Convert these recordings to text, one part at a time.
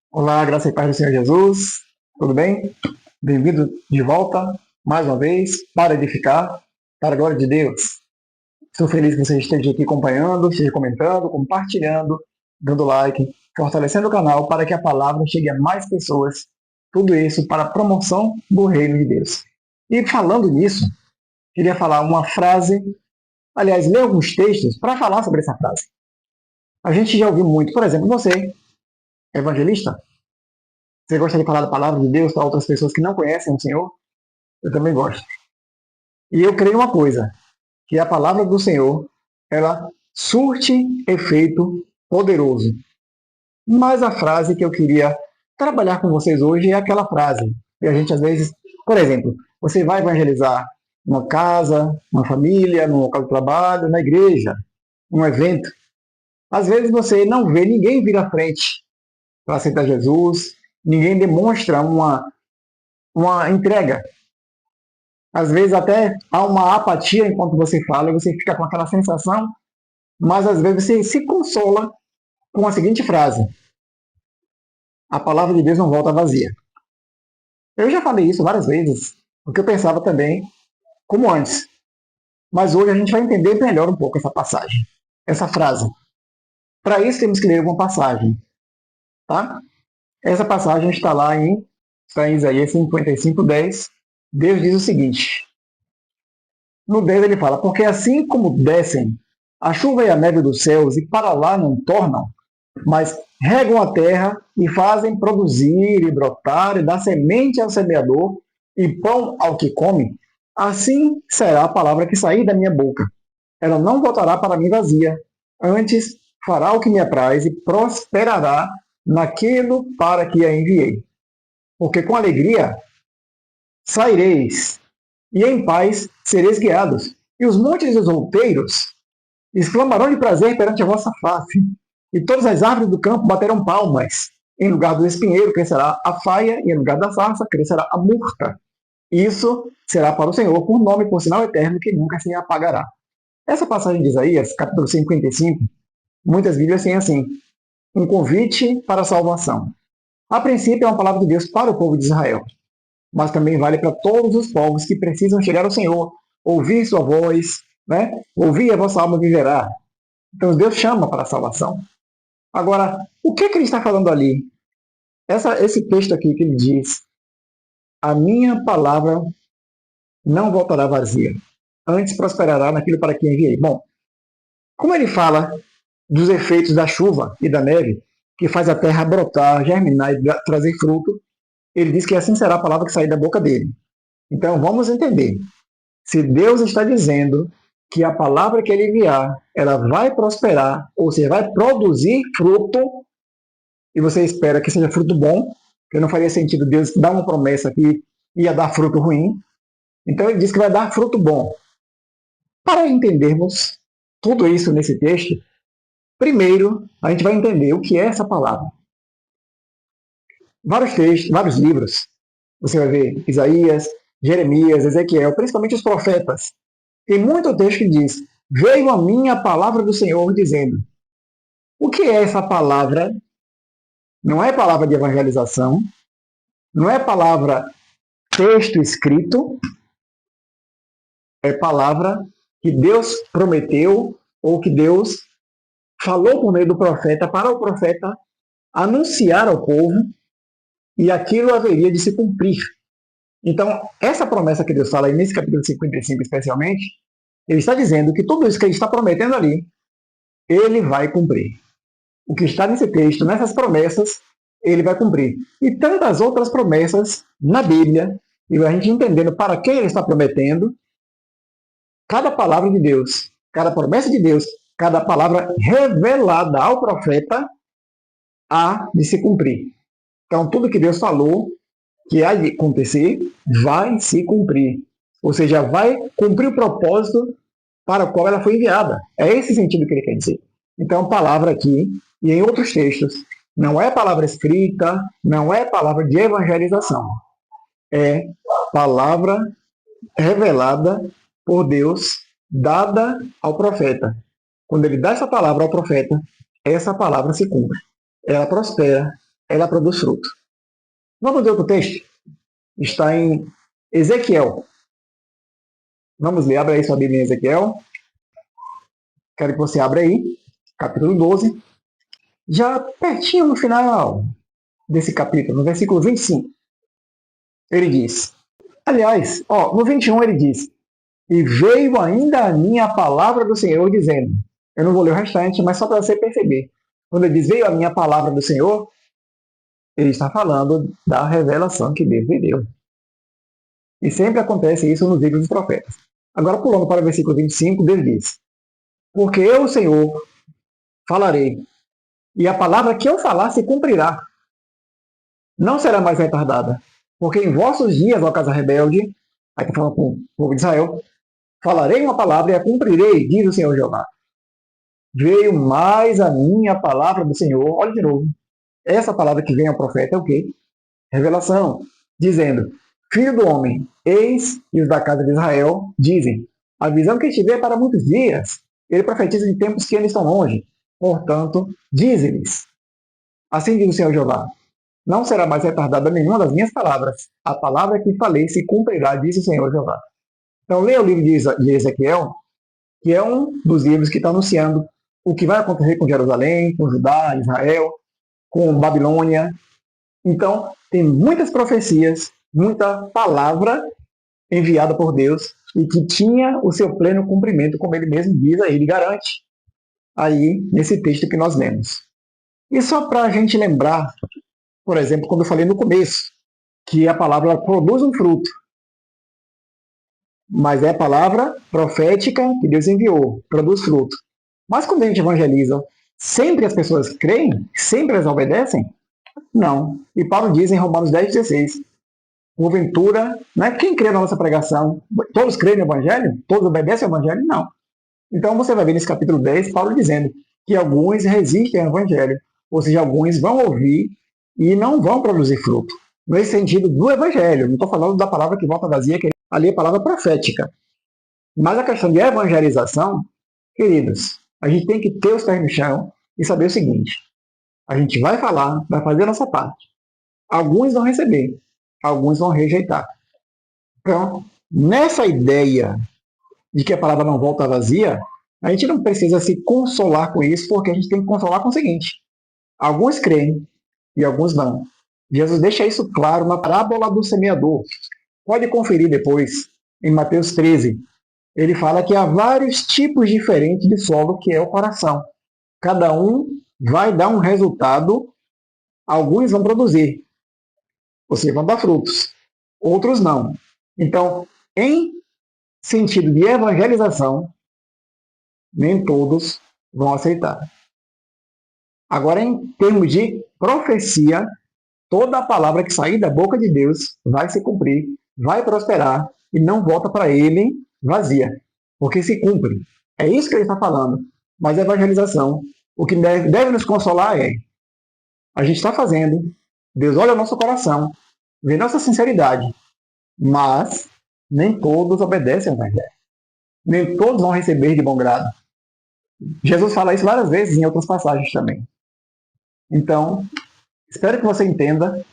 Olá, graça e paz do Senhor Jesus. Tudo bem? Bem-vindo de volta, mais uma vez, para edificar, para a glória de Deus. Estou feliz que você esteja aqui acompanhando, esteja comentando, compartilhando, dando like, fortalecendo o canal para que a palavra chegue a mais pessoas. Tudo isso para a promoção do reino de Deus. E falando nisso, queria falar uma frase, aliás, ler alguns textos para falar sobre essa frase. A gente já ouviu muito, por exemplo, você, evangelista, você gosta de falar da palavra de Deus para outras pessoas que não conhecem o Senhor? Eu também gosto. E eu creio uma coisa, que a palavra do Senhor, ela surte efeito poderoso. Mas a frase que eu queria trabalhar com vocês hoje é aquela frase que a gente às vezes, por exemplo, você vai evangelizar uma casa, uma família, no local de trabalho, na igreja, um evento. Às vezes você não vê ninguém vir à frente para aceitar Jesus, ninguém demonstra uma entrega. Às vezes até há uma apatia enquanto você fala, e você fica com aquela sensação, mas às vezes você se consola com a seguinte frase: a palavra de Deus não volta vazia. Eu já falei isso várias vezes, porque eu pensava também como antes. Mas hoje a gente vai entender melhor um pouco essa passagem, essa frase. Para isso temos que ler uma passagem, tá? Essa passagem está em Isaías 55:10. Deus diz o seguinte: no 10 ele fala, porque assim como descem a chuva e a neve dos céus e para lá não tornam, mas regam a terra e fazem produzir e brotar e dar semente ao semeador e pão ao que come, assim será a palavra que sair da minha boca. Ela não voltará para mim vazia, antes fará o que me apraz e prosperará naquilo para que a enviei. Porque com alegria saireis e em paz sereis guiados. E os montes e os outeiros exclamarão de prazer perante a vossa face. E todas as árvores do campo baterão palmas. Em lugar do espinheiro crescerá a faia, e em lugar da sarça crescerá a murta. Isso será para o Senhor por nome e por sinal eterno que nunca se apagará. Essa passagem de Isaías, capítulo 55, muitas Bíblias têm assim, um convite para a salvação. A princípio é uma palavra de Deus para o povo de Israel, mas também vale para todos os povos que precisam chegar ao Senhor, ouvir sua voz, né? Ouvir a vossa alma viverá. Então Deus chama para a salvação. Agora, o que ele está falando ali? Esse texto aqui que ele diz: a minha palavra não voltará vazia, antes prosperará naquilo para que enviei. Bom, como ele fala dos efeitos da chuva e da neve, que faz a terra brotar, germinar e trazer fruto, ele diz que assim será a palavra que sair da boca dele. Então vamos entender. Se Deus está dizendo que a palavra que ele enviar, ela vai prosperar, ou seja, vai produzir fruto, e você espera que seja fruto bom, porque não faria sentido Deus dar uma promessa que ia dar fruto ruim. Então ele diz que vai dar fruto bom. Para entendermos tudo isso nesse texto, primeiro a gente vai entender o que é essa palavra. Vários textos, vários livros, você vai ver Isaías, Jeremias, Ezequiel, principalmente os profetas. Tem muito texto que diz: veio a mim a palavra do Senhor dizendo. O que é essa palavra? Não é palavra de evangelização, não é palavra texto escrito, é palavra que Deus prometeu ou que Deus falou por meio do profeta para o profeta anunciar ao povo e aquilo haveria de se cumprir. Então, essa promessa que Deus fala aí nesse capítulo 55 especialmente, ele está dizendo que tudo isso que ele está prometendo ali, ele vai cumprir. O que está nesse texto, nessas promessas, ele vai cumprir. E tantas outras promessas na Bíblia, e a gente entendendo para quem ele está prometendo, cada palavra de Deus, cada promessa de Deus, cada palavra revelada ao profeta, há de se cumprir. Então, tudo que Deus falou que há de acontecer, vai se cumprir. Ou seja, vai cumprir o propósito para o qual ela foi enviada. É esse sentido que ele quer dizer. Então, palavra aqui, e em outros textos, não é palavra escrita, não é palavra de evangelização. É palavra revelada por Deus, dada ao profeta. Quando ele dá essa palavra ao profeta, essa palavra se cumpre. Ela prospera ela produz fruto. Vamos ver outro texto? Está em Ezequiel. Vamos ler, abre aí sua Bíblia em Ezequiel. Quero que você abra aí, capítulo 12. Já pertinho no final desse capítulo, no versículo 25, ele diz, aliás, no 21 ele diz, e veio ainda a mim a palavra do Senhor dizendo, eu não vou ler o restante, mas só para você perceber, quando ele diz, veio a minha palavra do Senhor, ele está falando da revelação que Deus lhe deu. E sempre acontece isso nos livros dos profetas. Agora, pulando para o versículo 25, Deus diz, porque eu, o Senhor, falarei, e a palavra que eu falar se cumprirá. Não será mais retardada. Porque em vossos dias, ó casa rebelde, aí está falando com o povo de Israel, falarei uma palavra e a cumprirei, diz o Senhor Jeová. Veio mais a minha palavra do Senhor, olha de novo, essa palavra que vem ao profeta é o quê? Revelação, dizendo, filho do homem, eis e os da casa de Israel dizem, a visão que estiver para muitos dias, ele profetiza de tempos que eles estão longe, portanto, dize-lhes, assim diz o Senhor Jeová, não será mais retardada nenhuma das minhas palavras, a palavra que falei se cumprirá, diz o Senhor Jeová. Então, leia o livro de Ezequiel, que é um dos livros que está anunciando o que vai acontecer com Jerusalém, com Judá, Israel, com Babilônia. Então, tem muitas profecias, muita palavra enviada por Deus e que tinha o seu pleno cumprimento, como ele mesmo diz, aí ele garante aí nesse texto que nós lemos. E só para a gente lembrar, por exemplo, quando eu falei no começo, que a palavra produz um fruto, mas é a palavra profética que Deus enviou, produz fruto. Mas quando a gente evangeliza, sempre as pessoas creem? Sempre elas obedecem? Não. E Paulo diz em Romanos 10,16, porventura, né, quem crê na nossa pregação, todos creem no Evangelho? Todos obedecem ao Evangelho? Não. Então você vai ver nesse capítulo 10, Paulo dizendo que alguns resistem ao Evangelho, ou seja, alguns vão ouvir e não vão produzir fruto. Nesse sentido do Evangelho, não estou falando da palavra que volta vazia, que ali é a palavra profética. Mas a questão de evangelização, queridos, a gente tem que ter os pés no chão e saber o seguinte, a gente vai falar, vai fazer a nossa parte. Alguns vão receber, alguns vão rejeitar. Então, nessa ideia de que a palavra não volta vazia, a gente não precisa se consolar com isso, porque a gente tem que consolar com o seguinte, alguns creem e alguns não. Jesus deixa isso claro na parábola do semeador. Pode conferir depois, em Mateus 13. Ele fala que há vários tipos diferentes de solo que é o coração. Cada um vai dar um resultado, alguns vão produzir, ou seja, vão dar frutos, outros não. Então, em sentido de evangelização, nem todos vão aceitar. Agora, em termos de profecia, toda a palavra que sair da boca de Deus vai se cumprir, vai prosperar e não volta para ele vazia, porque se cumpre. É isso que ele está falando. Mas a evangelização, o que deve nos consolar é, a gente está fazendo, Deus olha o nosso coração, vê nossa sinceridade, mas nem todos obedecem ao Evangelho. Nem todos vão receber de bom grado. Jesus fala isso várias vezes em outras passagens também. Então, espero que você entenda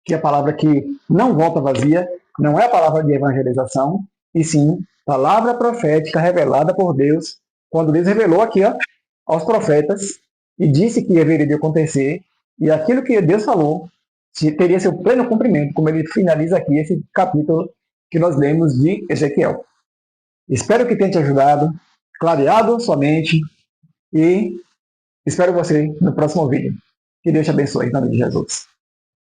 que a palavra que não volta vazia não é a palavra de evangelização, e sim palavra profética revelada por Deus, quando Deus revelou aqui aos profetas e disse que deveria acontecer, e aquilo que Deus falou teria seu pleno cumprimento, como ele finaliza aqui esse capítulo que nós lemos de Ezequiel. Espero que tenha te ajudado, clareado sua mente, e espero você no próximo vídeo. Que Deus te abençoe, em nome de Jesus.